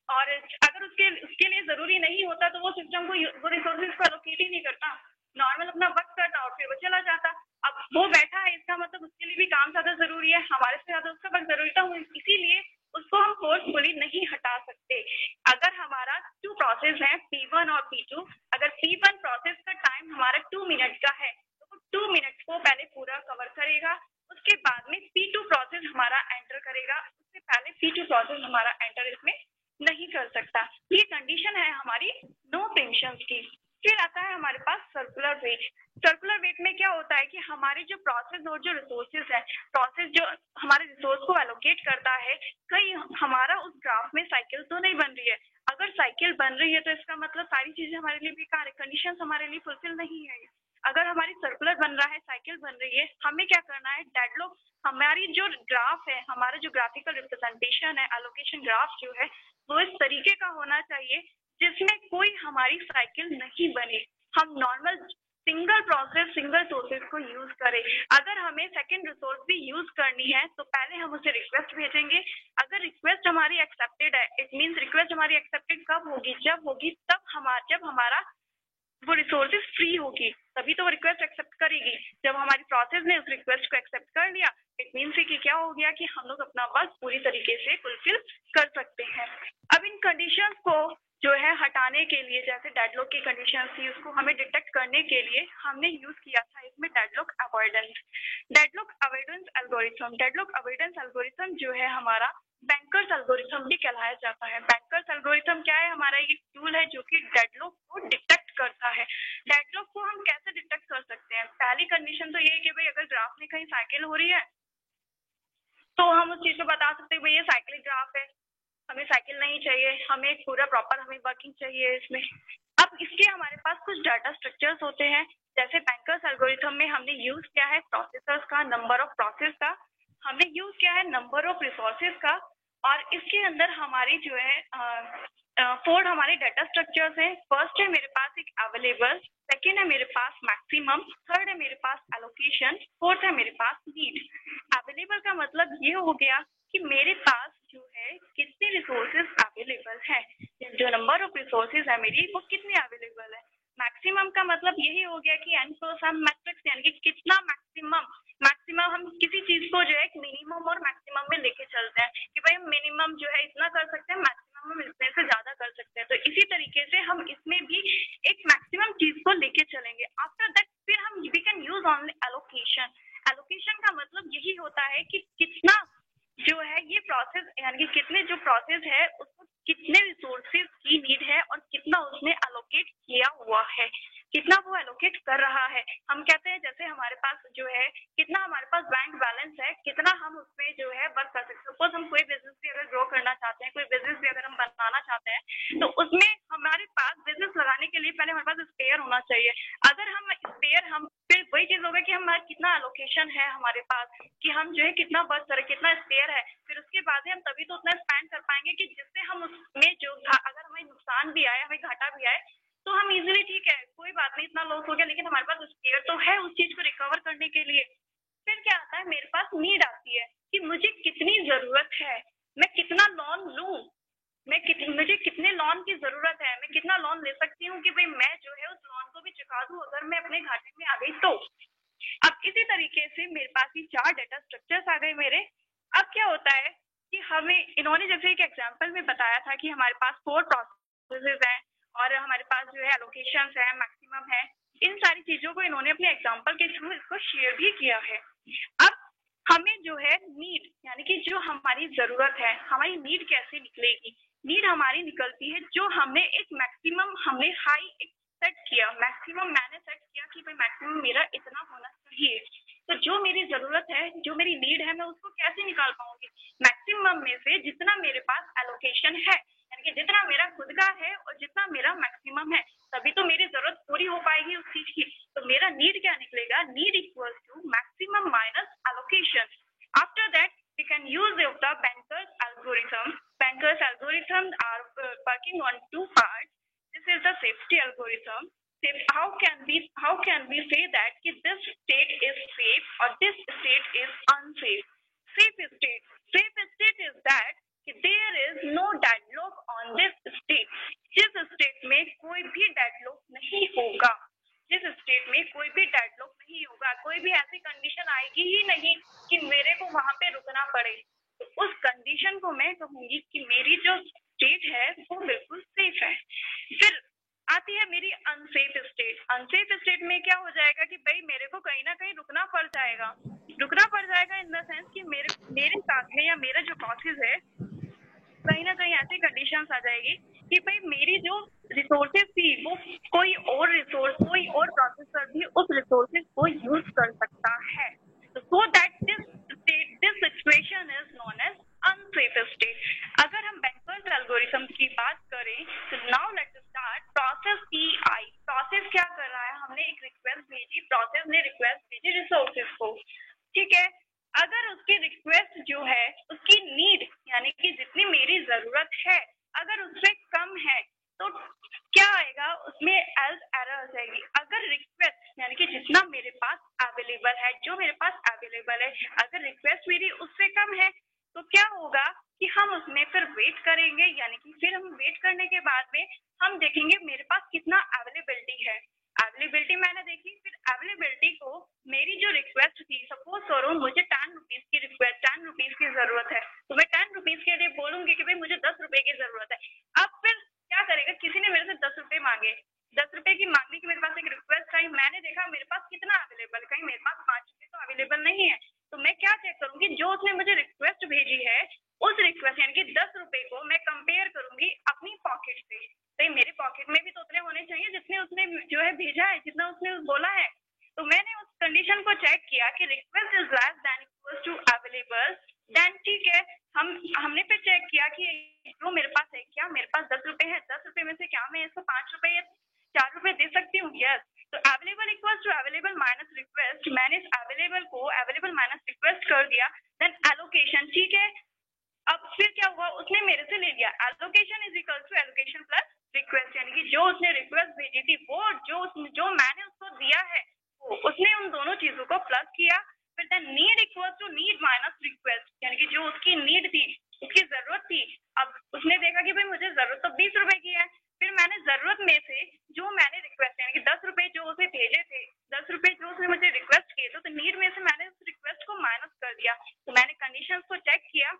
Speaker 5: और अगर उसके लिए जरूरी नहीं होता तो वो सिस्टम को वो रिसोर्सेज को एलोकेट ही नहीं करता, नॉर्मल अपना वर्क करता और फिर वो चला जाता। अब वो बैठा है, इसका मतलब उसके लिए भी काम ज्यादा जरूरी है, हमारे से ज्यादा उसका वर्क जरूरी था, इसीलिए उसको हम फोर्सफुली नहीं हटा सकते। अगर हमारा 2 प्रोसेस है P1 और P2, अगर P1 प्रोसेस का टाइम हमारा 2 मिनट का है तो वो 2 मिनट को पहले पूरा कवर करेगा, उसके बाद में P2 प्रोसेस हमारा एंटर करेगा, उससे पहले P2 प्रोसेस हमारा एंटर इसमें नहीं कर सकता। ये कंडीशन है हमारी नो प्रीएम्पशंस की। फिर आता है हमारे पास सर्कुलर वेट। सर्कुलर वेट में क्या होता है कि हमारे जो प्रोसेस और जो रिसोर्सेज है, प्रोसेस जो हमारे रिसोर्स को एलोकेट करता है, कहीं हमारा उस ग्राफ में साइकिल तो नहीं बन रही है। अगर साइकिल बन रही है तो इसका मतलब सारी चीजें हमारे लिए बेकार है, कंडीशंस हमारे लिए फुलफिल नहीं है। अगर हमारी सर्कुलर बन रहा है, साइकिल बन रही है, हमें क्या करना है, डेडलॉक, हमारी जो ग्राफ है, हमारा जो ग्राफिकल रिप्रेजेंटेशन है, एलोकेशन ग्राफ जो है वो इस तरीके का होना चाहिए जिसमें कोई हमारी साइकिल नहीं बने। हम normal single process single sources को यूज करें। अगर हमें सेकंड रिसोर्स भी यूज करनी है तो पहले हम उसे रिक्वेस्ट भेजेंगे। अगर रिक्वेस्ट हमारी एक्सेप्टेड है, इट मींस रिक्वेस्ट हमारी एक्सेप्टेड कब होगी, जब हमारा वो रिसोर्सेज फ्री होगी। तभी तो वो रिक्वेस्ट एक्सेप्ट करेगी। जब हमारी प्रोसेस ने उस रिक्वेस्ट को एक्सेप्ट कर लिया, इट मीन्स कि क्या हो गया कि हम लोग अपना वर्क पूरी तरीके से फुलफिल कर सकते हैं। अब इन कंडीशंस को जो है हटाने के लिए, जैसे डेडलॉक की कंडीशन थी, उसको हमें डिटेक्ट करने के लिए हमने यूज किया था इसमें deadlock avoidance. Deadlock avoidance algorithm, deadlock avoidance algorithm जो है हमारा बैंकर्स एल्गोरिथम भी कहलाया जाता है। बैंकर्स एल्गोरिथम क्या है? हमारा एक टूल है जो कि डेडलॉक को डिटेक्ट करता है। डेडलॉक को हम कैसे डिटेक्ट कर सकते हैं? पहली कंडीशन तो ये है कि भाई अगर ग्राफ में कहीं साइकिल हो रही है तो हम उस चीज को बता सकते हैं भाई ये साइक्लिक ग्राफ है, हमें साइकिल नहीं चाहिए, हमें एक पूरा प्रॉपर हमें वर्किंग चाहिए इसमें। अब इसके हमारे पास कुछ डाटा स्ट्रक्चर्स होते हैं, जैसे बैंकर्स एल्गोरिथम में हमने यूज किया है प्रोसेसर्स का, नंबर ऑफ प्रोसेस का, हमने यूज किया है नंबर ऑफ रिसोर्सेज का, और इसके अंदर हमारी जो है 4 हमारे डाटा स्ट्रक्चर्स हैं। फर्स्ट है मेरे पास एक अवेलेबल, सेकेंड है मेरे पास मैक्सिमम, थर्ड है मेरे पास एलोकेशन, फोर्थ है मेरे पास नीड। अवेलेबल का मतलब ये हो गया कि मेरे पास जो है कितने रिसोर्सेज अवेलेबल है, जो नंबर ऑफ रिसोर्सेज है मेरी वो कितनी अवेलेबल है। मैक्सिमम का मतलब यही हो गया कि n + m मैट्रिक्स, यानी कि कितना मैक्सिमम हम किसी चीज को जो है एक मिनिमम और मैक्सिमम में लेके चलते हैं कि भाई हम मिनिमम जो है इतना कर सकते हैं, मैक्सिमम हम इसमें से ज्यादा कर सकते हैं। तो इसी तरीके से हम इसमें भी एक मैक्सिमम चीज को लेके चलेंगे। आफ्टर दैट फिर हम we can use only allocation. Allocation का मतलब यही होता है कि कितना जो है ये प्रोसेस, यानी कि कितने जो प्रोसेस है उसको कितने रिसोर्सेज की नीड है और कितना उसने एलोकेट किया हुआ है, कितना वो एलोकेट कर रहा है। हम कहते हैं जैसे हमारे पास जो है कितना हमारे पास बैंक बैलेंस है, कितना हम उसमें जो है वर्क कर सकते हैं। सपोज हम कोई बिजनेस भी अगर ग्रो करना चाहते हैं, कोई बिजनेस भी अगर हम बनाना चाहते हैं, तो उसमें हमारे पास बिजनेस लगाने के लिए पहले हमारे पास स्पेयर होना चाहिए। अगर हम स्पेयर, हम फिर वही चीज होगा कि हमारा कितना एलोकेशन है हमारे पास, कि हम जो है कितना वर्क करें, कितना स्पेयर है, फिर उसके बाद हम तभी तो उतना स्पेंड कर पाएंगे कि जिससे हम उसमें जो अगर हमें नुकसान भी आए, हमें घाटा भी आए, तो हम इजीली ठीक है कोई बात नहीं, इतना लॉस हो गया, लेकिन हमारे पास स्पेयर तो है उस चीज को रिकवर करने के लिए। फिर क्या आता है, मेरे पास नीड आती है कि मुझे कितनी जरूरत है, मैं कितना लोन लूं, मुझे कितने लोन की जरूरत है, मैं कितना लोन ले सकती हूँ कि भाई मैं जो है उस लोन को भी चुका दूं अगर मैं अपने घाटे में आ गई तो। अब इसी तरीके से मेरे पास ये 4 डाटा स्ट्रक्चर्स आ गए मेरे। अब क्या होता है कि हमें इन्होंने जैसे एक एग्जांपल में बताया था कि हमारे पास 4 प्रोसेसेस हैं और हमारे पास जो है एलोकेशंस है, मैक्सिमम है, इन सारी चीजों को इन्होंने अपने एग्जांपल के थ्रू इसको शेयर भी किया है। अब हमें जो है नीड, यानी कि जो हमारी जरूरत है, हमारी नीड कैसे निकलेगी? नीड हमारी निकलती है जो हमने एक मैक्सिमम, हमने हाई सेट किया, मैक्सिमम मैंने सेट किया कि भाई मैक्सिमम मेरा इतना होना चाहिए। तो जो मेरी जरूरत है, जो मेरी नीड है, मैं उसको कैसे निकाल पाऊंगी? मैक्सिमम में से जितना मेरे पास एलोकेशन है, यानी कि जितना मेरा खुद का है और जितना मेरा मैक्सिमम है, तभी तो मेरी जरूरत पूरी हो पाएगी उस चीज की। तो मेरा नीड क्या निकलेगा? Need equals to maximum minus allocation. After that we can use the Banker's algorithm. Banker's algorithm are working on 2 parts. This is the safety algorithm. How can we say that कि this state is safe or this state is unsafe? Safe state is that कि there is no deadlock on this state. जिस state में कोई भी deadlock नहीं होगा, जिस state में कोई भी डेडलॉक नहीं होगा, कोई भी ऐसी कंडीशन आएगी ही नहीं कि मेरे को वहां पे रुकना पड़े, तो उस कंडीशन को मैं कहूंगी कि मेरी जो स्टेट है वो बिल्कुल सेफ है। फिर आती है मेरी अनसेफ स्टेट। अनसेफ स्टेट में क्या हो जाएगा कि भाई मेरे को कहीं ना कहीं रुकना पड़ जाएगा इन द सेंस कि मेरे साथ में या मेरा जो प्रोसेस है कहीं ना कहीं ऐसी कंडीशंस आ जाएगी कि भाई मेरी जो रिसोर्सेज थी वो कोई और प्रोसेसर भी उस रिसोर्सेज को यूज कर सकता है। So that this situation is known as unsafe state. अगर हम बैंकर्स एल्गोरिथम की बात करें तो now let's start process PI. Process क्या कर रहा है? हमने एक रिक्वेस्ट भेजी, प्रोसेस ने रिक्वेस्ट भेजी रिसोर्सेज को, ठीक है। अगर उसकी रिक्वेस्ट जो है उसकी नीड, यानी कि जितनी मेरी जरूरत है, अगर उससे कम है तो क्या आएगा उसमें? एल्स एरर आ जाएगी। अगर रिक्वेस्ट, यानी कि जितना मेरे पास अवेलेबल है, जो मेरे पास अवेलेबल है, अगर रिक्वेस्ट मेरी उससे कम है तो क्या होगा कि हम उसमें फिर वेट करेंगे, यानी कि फिर हम वेट करने के बाद में हम देखेंगे मेरे पास कितना अवेलेबिलिटी है। अवेलेबिलिटी मैंने देखी, फिर अवेलेबिलिटी को मेरी जो रिक्वेस्ट थी, सपोज करो मुझे 10 रुपीज की रिक्वेस्ट, 10 रुपीज की जरूरत है, तो मैं 10 रुपीज के लिए बोलूंगी कि भाई मुझे 10 रुपए की जरूरत है। अब फिर क्या करेगा, किसी ने मेरे से 10 रुपए मांगे, 10 रुपए की मांगने की मेरे पास एक रिक्वेस्ट आई, मैंने देखा मेरे पास कितना अवेलेबल, कहीं मेरे पास 5 रुपए तो अवेलेबल नहीं है, तो मैं क्या चेक करूंगी, जो उसने मुझे रिक्वेस्ट भेजी है उस रिक्वेस्ट यानी कि 10 रुपए को मैं कंपेयर करूंगी अपनी पॉकेट से। तो मेरे पॉकेट में भी तो उतने होने चाहिए जितने उसने जो है भेजा है, जितना उसने बोला है। तो मैंने उस कंडीशन को चेक किया कि request is less than equal to available, then ठीक है, हमने फिर चेक किया कि जो मेरे पास है, क्या मेरे पास 10 रुपए है, 10 रुपए में से क्या मैं इसको 5 रुपए या 4 रुपए दे सकती हूँ? यस। तो available equal to available minus request, मैंने इस अवेलेबल को अवेलेबल माइनस रिक्वेस्ट कर दिया, देन एलोकेशन, ठीक है। अब फिर क्या हुआ, उसने मेरे से ले लिया, allocation is equal to allocation plus request, यानी कि जो उसने रिक्वेस्ट भेजी थी वो जो मैंने उसको दिया है उसने उन दोनों चीजों को प्लस किया। फिर then need equal to need minus request, यानी कि जो उसकी नीड थी, उसकी जरूरत थी, अब उसने देखा कि भाई मुझे जरूरत तो 20 रुपए की है, फिर मैंने जरूरत में से जो मैंने रिक्वेस्ट यानी कि 10 रुपए जो उसे भेजे थे, 10 रुपए जो उसने मुझे रिक्वेस्ट किए थे, तो नीड में से मैंने उस रिक्वेस्ट को माइनस कर दिया। तो मैंने कंडीशन को चेक किया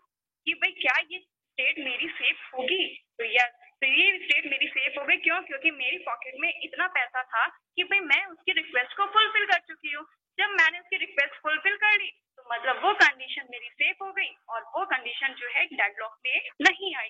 Speaker 5: कि भाई क्या ये स्टेट मेरी सेफ होगी, तो यस, तो ये स्टेट मेरी सेफ हो गई। क्यों? क्योंकि मेरी पॉकेट में इतना पैसा था कि भाई मैं उसकी रिक्वेस्ट को फुलफिल कर चुकी हूँ। जब मैंने उसकी रिक्वेस्ट फुलफिल कर ली तो मतलब वो कंडीशन मेरी सेफ हो गई और वो कंडीशन जो है डेडलॉक में नहीं आई।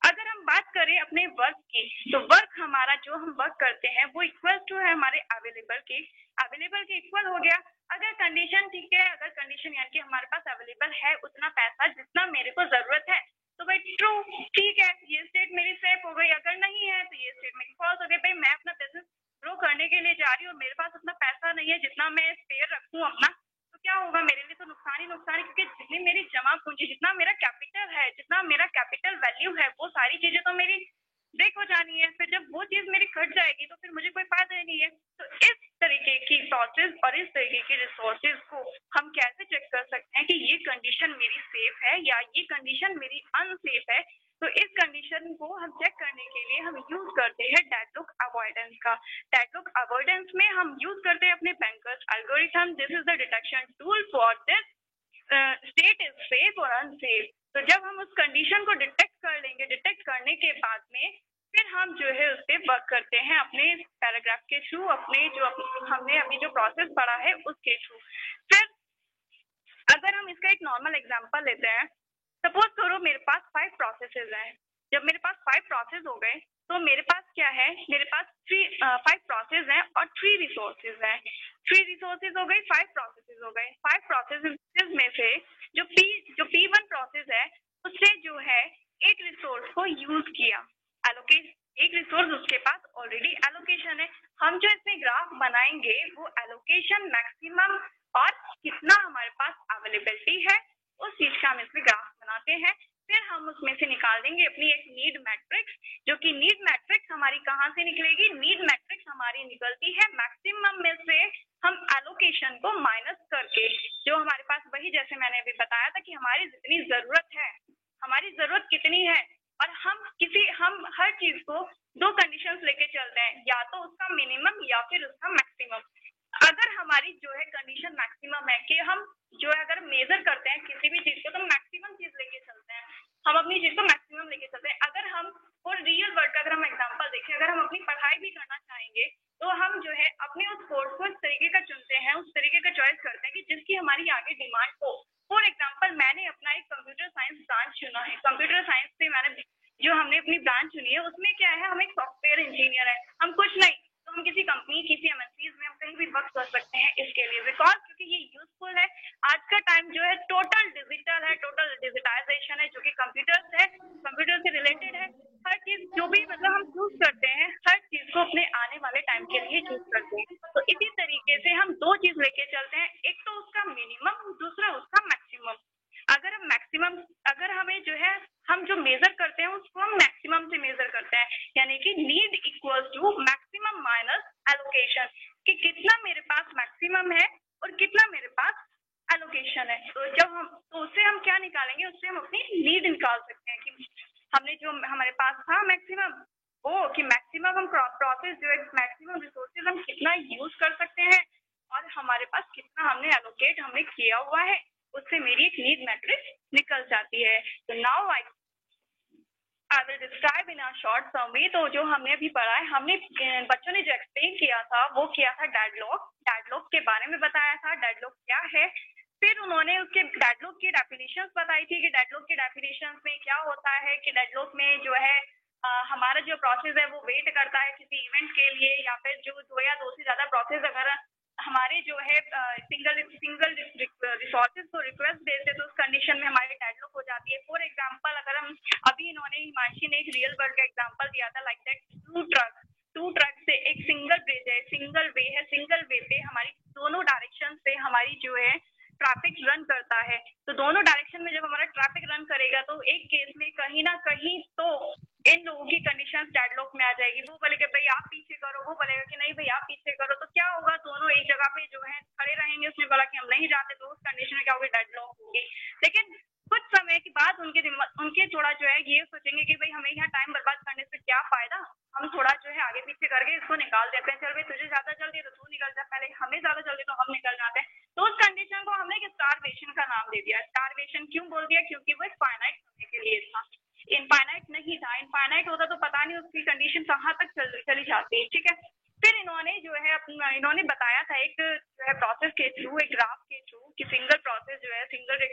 Speaker 5: अगर हम बात करें अपने वर्क की, तो वर्क हमारा जो हम वर्क करते हैं वो इक्वल टू है हमारे अवेलेबल के इक्वल हो गया। अगर कंडीशन ठीक है, अगर कंडीशन यानी कि हमारे पास अवेलेबल है उतना पैसा जितना मेरे को जरूरत है, तो भाई ट्रू, ठीक है, ये स्टेट मेरी सेफ हो गई। अगर नहीं है तो ये स्टेट मेरी फॉल्स हो गई। भाई मैं अपना बिजनेस ग्रो करने के लिए जा रही हूँ, मेरे पास उतना पैसा नहीं है जितना मैं स्पेयर रखूँ अपना, तो क्या होगा, मेरे लिए तो नुकसान ही नुकसान है, क्योंकि जितनी मेरी जमा पूंजी, जितना मेरा कैपिटल है, जितना मेरा कैपिटल वैल्यू है, वो सारी चीजें तो मेरी ब्रेक हो जानी है। फिर जब वो चीज मेरी घट जाएगी तो फिर मुझे कोई फायदा ही नहीं है। तो इस तरीके की प्रोसेस और इस तरीके की रिसोर्सेज को हम कैसे चेक कर सकते हैं कि ये कंडीशन मेरी सेफ है या ये कंडीशन मेरी अनसेफ है? तो इस कंडीशन को हम चेक करने के लिए हम यूज करते हैं डेडलॉक अवॉइडेंस का। डेडलॉक अवॉइडेंस में हम यूज करते हैं अपने bankers algorithm. This is the detection tool for this state is safe और अनसेफ। तो जब हम उस कंडीशन को डिटेक्ट कर लेंगे, डिटेक्ट करने के बाद में फिर हम जो है उस पर वर्क करते हैं अपने पैराग्राफ के थ्रू, अपने जो हमने अभी जो प्रोसेस पढ़ा है उसके थ्रू। फिर अगर हम इसका एक नॉर्मल एग्जांपल लेते हैं, सपोज करो मेरे पास 5 प्रोसेसेस हैं। जब मेरे पास 5 प्रोसेस हो गए तो मेरे पास क्या है, मेरे पास 5 प्रोसेस हैं और 3 रिसोर्सेज हैं। 3 रिसोर्सेज हो गई, 5 प्रोसेसेस हो गए। 5 प्रोसेसेस में से जो P1 प्रोसेस है उससे जो है एक रिसोर्स को यूज किया, एलोकेट, एक रिसोर्स उसके पास ऑलरेडी एलोकेशन है। हम जो इसमें ग्राफ बनाएंगे वो एलोकेशन, मैक्सिमम और कितना हमारे पास अवेलेबिलिटी है उस चीज का हम इसमें ग्राफ बनाते हैं। फिर हम उसमें से निकाल देंगे अपनी एक नीड मैट्रिक्स, जो कि नीड मैट्रिक्स हमारी कहाँ से निकलेगी, नीड मैट्रिक्स हमारी निकलती है मैक्सिमम में से हम एलोकेशन को माइनस करके, जो हमारे पास वही जैसे मैंने अभी बताया था कि हमारी जितनी जरूरत है, हमारी जरूरत कितनी है, और हम हर चीज को 2 कंडीशंस लेके चलते हैं, या तो उसका मिनिमम या फिर उसका मैक्सिमम। अगर हमारी जो है कंडीशन मैक्सिमम है कि हम जो है अगर मेजर करते हैं किसी भी चीज को तो मैक्सिमम चीज लेके चलते हैं, हम अपनी चीज को मैक्सिमम लेके चलते हैं। अगर हम और रियल वर्ल्ड का अगर हम एग्जांपल देखें, अगर हम अपनी पढ़ाई भी करना चाहेंगे तो हम जो है अपने उस कोर्स को इस तरीके का चुनते हैं, उस तरीके का चॉइस करते हैं कि जिसकी हमारी आगे डिमांड हो। फॉर एग्जाम्पल मैंने अपना एक कंप्यूटर साइंस ब्रांच चुना है, कंप्यूटर साइंस से मैंने जो हमने अपनी ब्रांच चुनी है उसमें क्या है, हम एक सॉफ्टवेयर इंजीनियर है, हम कुछ नहीं तो हम किसी कंपनी, किसी एमएनसीज में हम कहीं भी वर्क कर सकते हैं इसके लिए, बिकॉज क्योंकि ये यूजफुल है। आज का टाइम जो है टोटल डिजिटल है, टोटल डिजिटाइजेशन है, जो कि कंप्यूटर है, कंप्यूटर से रिलेटेड है। हर चीज जो भी मतलब हम चूज करते हैं, हर चीज को अपने आने वाले टाइम के लिए चूज करते हैं। तो इसी तरीके से हम 2 चीज लेके चलते हैं, एक तो उसका मिनिमम, दूसरा उसका मैक्सिमम। अगर हम मैक्सिमम, अगर हमें जो है हम जो मेजर करते हैं उसको हम मैक्सिमम से मेजर करते हैं, यानी कि need equals to maximum minus allocation, कि कितना मेरे पास मैक्सिमम है और कितना मेरे पास एलोकेशन है। तो जब हम तो उससे हम क्या निकालेंगे, उससे हम अपनी नीड निकाल सकते हैं कि हमने जो हमारे पास था मैक्सिमम, हो कि मैक्सिमम हम प्रोसेस जो है मैक्सिमम रिसोर्सेज हम कितना यूज कर सकते हैं और हमारे पास कितना हमने एलोकेट हमने किया हुआ है, उससे मेरी एक नीड मैट्रिक्स निकल जाती है। तो now I will describe in a short summary. तो जो हमने अभी पढ़ा है, हमने बच्चों ने जो एक्सप्लेन किया था वो किया था डेडलॉक के बारे में बताया था, डेडलॉक क्या है। फिर उन्होंने उसके डेडलॉक की डेफिनेशंस बताई थी कि डेडलॉक की डेफिनेशंस में क्या होता है कि डेडलॉक में जो है हमारा जो प्रोसेस है वो वेट करता है किसी इवेंट के लिए, या फिर जो 2 या 2 से ज्यादा प्रोसेस अगर हमारे जो है सिंगल रिसोर्सेज को रिक्वेस्ट देते तो उस कंडीशन में हमारी डेडलॉक हो जाती है। फॉर एग्जांपल अगर हम अभी इन्होंने हिमांशी ने एक रियल वर्ल्ड का एग्जांपल दिया था, लाइक दैट टू ट्रक से एक सिंगल ब्रिज है, सिंगल वे है, सिंगल वे पे हमारी दोनों डायरेक्शन से हमारी जो है ट्रैफिक रन करता है। तो दोनों डायरेक्शन में जब हमारा ट्रैफिक रन करेगा तो एक केस में कहीं ना कहीं तो इन लोगों की कंडीशन डेडलॉक में आ जाएगी। वो बोलेगा भाई आप पीछे करो, वो बोलेगा कि नहीं भाई आप पीछे करो। तो क्या होगा, दोनों एक जगह पे जो है खड़े रहेंगे। उसने बोला कि हम नहीं जाते, तो उस कंडीशन में क्या होगी, डेडलॉक होगी। लेकिन कुछ समय के बाद उनके थोड़ा जो है ये सोचेंगे कि भाई हमें यहाँ टाइम बर्बाद करने से क्या फायदा, हम थोड़ा जो है आगे पीछे करके इसको निकाल देते हैं। चल भाई तुझे ज्यादा जल्दी है तो तू निकल जा पहले, हमें ज्यादा जल्दी तो हम निकल जाते हैं। तो उस कंडीशन को हमने स्टारवेशन का नाम दे दिया। स्टारवेशन क्यों बोल दिया, क्योंकि वो फाइनाइट होने के लिए था, इनफाइनाइट नहीं था। इनफाइनाइट होता तो पता नहीं उसकी कंडीशन कहाँ तक चली जाती है। ठीक है, फिर इन्होंने जो है इन्होंने बताया था एक जो है प्रोसेस के थ्रू, एक ग्राफ के थ्रू कि सिंगल प्रोसेस जो है सिंगल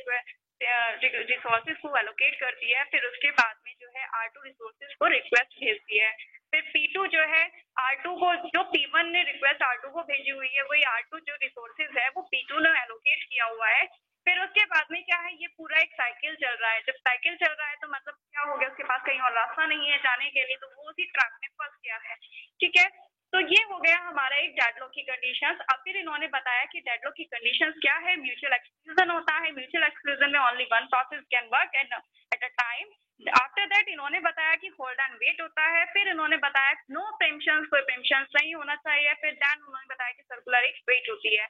Speaker 5: रिसोर्सेज को एलोकेट करती है, फिर उसके बाद में जो है R2 रिसोर्सेज को रिक्वेस्ट भेजती है। फिर P2 जो है R2 को, जो P1 ने रिक्वेस्ट R2 को भेजी हुई है, वही R2 जो रिसोर्सेज है वो P2 ने एलोकेट किया हुआ है। फिर उसके बाद में क्या है, ये पूरा एक साइकिल चल रहा है। जब साइकिल चल रहा है तो मतलब क्या हो गया, उसके पास कहीं और रास्ता नहीं है जाने के लिए, तो वो उसी ट्रैक में फंस गया है। ठीक है, तो ये हो गया हमारा एक डेडलॉक की कंडीशंस। अब फिर इन्होंने बताया कि डेडलॉक की कंडीशंस क्या है। म्यूचुअल एक्सक्लूजन होता है, म्यूचुअल एक्सक्लूजन में only one process can work at a time. After that इन्होंने बताया कि होल्ड एंड वेट होता है। फिर इन्होंने बताया नो प्रेम्पशंस, कोई प्रेम्पशंस नहीं होना चाहिए। फिर देन उन्होंने बताया कि सर्कुलर एक वेट होती है।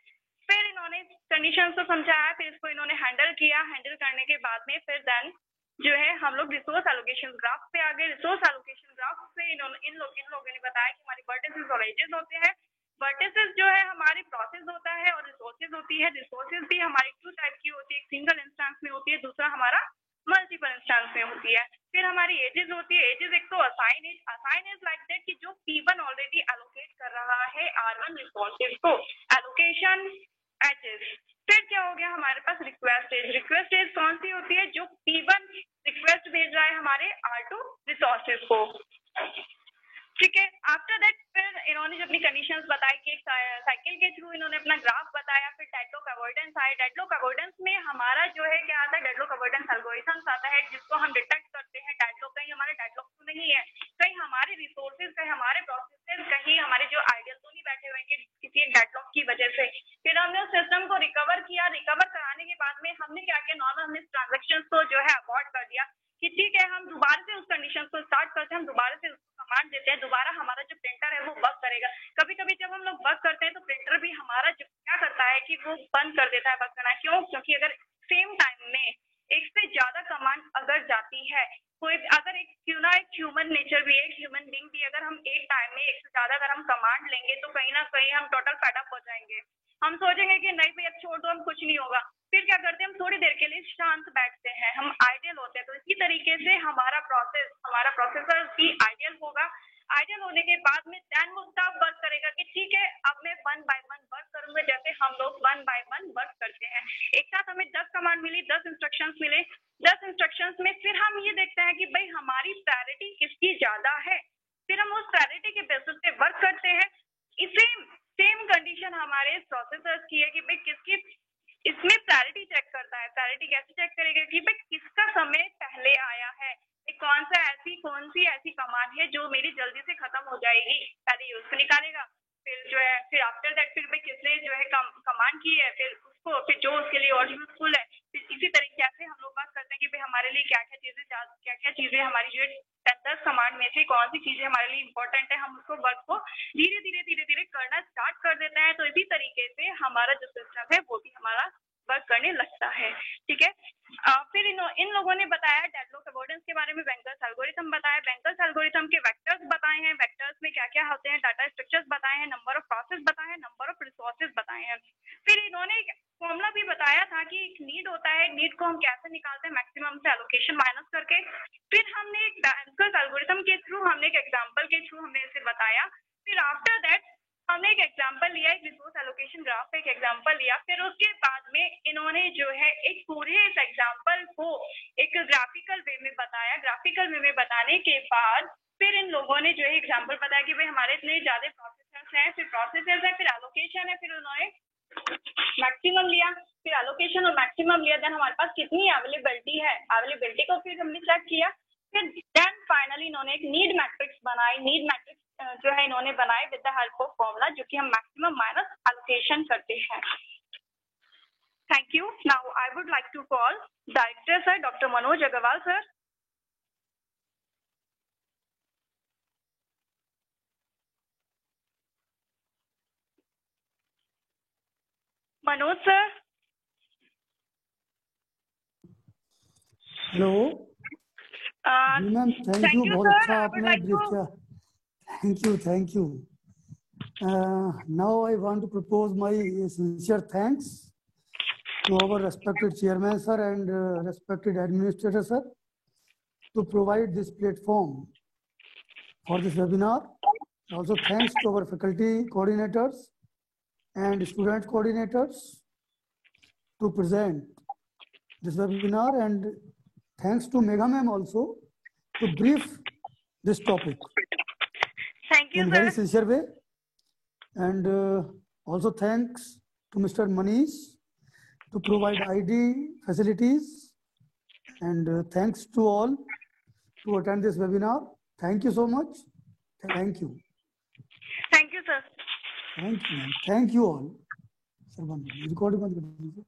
Speaker 5: फिर इन्होंने कंडीशंस को समझाया, फिर इसको इन्होंने हैंडल किया। हैंडल करने के बाद में फिर देन जो है हम लोग रिसोर्स एलोकेशन ग्राफ पे आ गए। रिसोर्स एलोकेशन ग्राफ पे इन लोगों ने बताया कि हमारी वर्टिसेस और एजेस होते हैं। वर्टिसेस जो है हमारी प्रोसेस होता है और रिसोर्सेज होती है। रिसोर्सेज भी हमारी 2 टाइप की होती है, एक सिंगल इंस्टेंस में होती है, दूसरा हमारा मल्टीपल इंस्टेंस में होती है। फिर हमारी एजेस होती है। एजेस एक तो असाइन इज लाइक दैट कि जो P1 ऑलरेडी एलोकेट कर रहा है R1 रिसोर्सेज को, एलोकेशन एजेस। फिर क्या हो गया हमारे पास रिक्वेस्ट एज। रिक्वेस्ट एज कौन सी होती है, जो P1 रिक्वेस्ट भेज रहा है हमारे R2 रिसोर्सेज को। ठीक है, आफ्टर दैट फिर इन्होंने जो अपनी कंडीशंस बताई कि साइकिल के थ्रू इन्होंने अपना ग्राफ बताया। फिर डेडलॉक अवॉइडेंस आए। डेडलॉक अवॉइडेंस में हमारा जो है क्या आता है, डेडलॉक अवॉइडेंस एल्गोरिथम्स आता है, जिसको हम डिटेक्ट करते हैं डेडलॉक कहीं हमारे डेडलॉक तो नहीं है, कहीं हमारे रिसोर्सेज, कहीं हमारे प्रोसेसेस, कहीं हमारे जो आइडियल तो नहीं बैठे हुए कि किसी एक डेडलॉक की वजह से। फिर हमने उस सिस्टम को रिकवर किया। रिकवर कराने के बाद में हमने क्या किया, नॉर्मल हमने ट्रांजेक्शन को जो है अवॉइड कर दिया कि ठीक है हम दोबारा से उस कंडीशन को स्टार्ट करते हैं, हम दोबारा से उसको कमांड देते हैं, दोबारा हमारा जो प्रिंटर है वो वर्क करेगा। कभी कभी जब हम लोग वर्क करते हैं तो प्रिंटर भी हमारा जो क्या करता है कि वो बंद कर देता है वर्क करना। क्यों, क्योंकि अगर सेम टाइम में एक से ज्यादा कमांड अगर जाती है, कोई अगर एक क्यों ना एक ह्यूमन नेचर भी, एक ह्यूमन बीइंग भी, अगर हम एक टाइम में एक से ज्यादा अगर हम कमांड लेंगे तो कहीं ना कहीं हम टोटल फेडअप हो जाएंगे। हम सोचेंगे कि नहीं भैया छोड़ दो, हम कुछ नहीं होगा। फिर क्या करते हैं, हम थोड़ी देर के लिए शांत बैठते हैं, हम आइडियल होते हैं। तो इसी तरीके से हमारा प्रोसेसर भी आइडियल होगा। आइडियल होने के बाद में देन वो तब वर्क करेगा कि ठीक है अब मैं 1 बाय 1 वर्क करूंगा, जैसे हम लोग 1 बाय 1 वर्क करते हैं। एक साथ हमें 10 कमांड मिली, 10 इंस्ट्रक्शंस मिले। 10 इंस्ट्रक्शंस में फिर हम ये देखते हैं कि भाई हमारी प्रायोरिटी किसकी ज्यादा है, फिर हम उस प्रायोरिटी के बेसिस पे वर्क करते हैं। इसे सेम कंडीशन हमारे प्रोसेसर्स की है कि भाई किसकी, इसमें प्रायोरिटी चेक करता है। प्रायोरिटी कैसे चेक करेगा कि भाई किसका समय पहले आया है, कौन सी ऐसी कमांड है जो मेरी जल्दी से खत्म हो जाएगी, पहले ये उसको निकालेगा। फिर जो है फिर आफ्टर दैट फिर भाई किसने जो है कमांड की है, फिर उसको, फिर जो उसके लिए और यूजफुल है। फिर इसी तरीके से हम लोग बात करते हैं कि भाई हमारे लिए क्या क्या चीजें हमारी जो 10 कमांड में से कौन सी चीजें हमारे लिए इंपॉर्टेंट है, हम उसको वर्क को धीरे धीरे करना स्टार्ट कर देते हैं। तो इसी तरीके से हमारा जो सिस्टम है वो भी हमारा वर्क करने लगता है। ठीक है, फिर इन लोगों ने बताया डेडलॉक अवॉइडेंस के बारे में, वेंकर्स एल्गोरिथम बताया, वेंकर्स एल्गोरिथम के वेक्टर्स बताए हैं, वेक्टर्स में क्या क्या होते हैं, डाटा स्ट्रक्चर्स बताए हैं, नंबर ऑफ प्रोसेस बताए हैं, नंबर ऑफ रिसोर्सेज बताए हैं। फिर इन्होंने फॉर्मूला भी बताया था कि एक नीड होता है, नीड को हम कैसे निकालते हैं मैक्सिमम से एलोकेशन माइनस करके। फिर हमने एक वेंकर्स एल्गोरिथम के थ्रू, हमने एक एग्जांपल के थ्रू हमने इसे बताया। फिर आफ्टर दैट हमने एक एग्जांपल लिया, एक रिसोर्स एलोकेशन ग्राफ का एक एग्जांपल लिया। फिर उसके बाद में इन्होंने जो है एक पूरे इस एग्जांपल को एक ग्राफिकल वे में बताया। ग्राफिकल वे में बताने के बाद फिर इन लोगों ने जो है एग्जांपल बताया कि भाई हमारे इतने ज्यादा प्रोसेसर्स हैं, फिर प्रोसेसर्स है, फिर एलोकेशन है, फिर उन्होंने मैक्सिमम लिया, फिर एलोकेशन और मैक्सिमम लिया, देन हमारे पास कितनी अवेलेबिलिटी है, अवेलेबिलिटी को फिर हमने चेक किया। फिर देन फाइनली इन्होंने एक नीड मैट्रिक्स बनाई। नीड मैट्रिक्स जो है इन्होंने बनाए with the help of formula, जो कि हम मैक्सिमम माइनस एलोकेशन करते हैं। Thank you. Now I would like to call director sir doctor Manoj Agarwal sir. Manoj sir.
Speaker 1: Hello ji ma'am, thank you, बहुत अच्छा आपने ब्रीफ किया। Thank you. Now I want to propose my sincere thanks to our respected chairman sir and respected administrator sir to provide this platform for this webinar. Also thanks to our faculty coordinators and student coordinators to present this webinar, and thanks to Megha ma'am also to brief this topic.
Speaker 5: Thank you,
Speaker 1: in
Speaker 5: sir.
Speaker 1: very sincere way. And also thanks to Mr. Manish to provide ID facilities, and thanks to all to attend this webinar. Thank you so much. Thank you.
Speaker 5: Thank you, sir.
Speaker 1: Thank you. Thank you all. Sir, recording.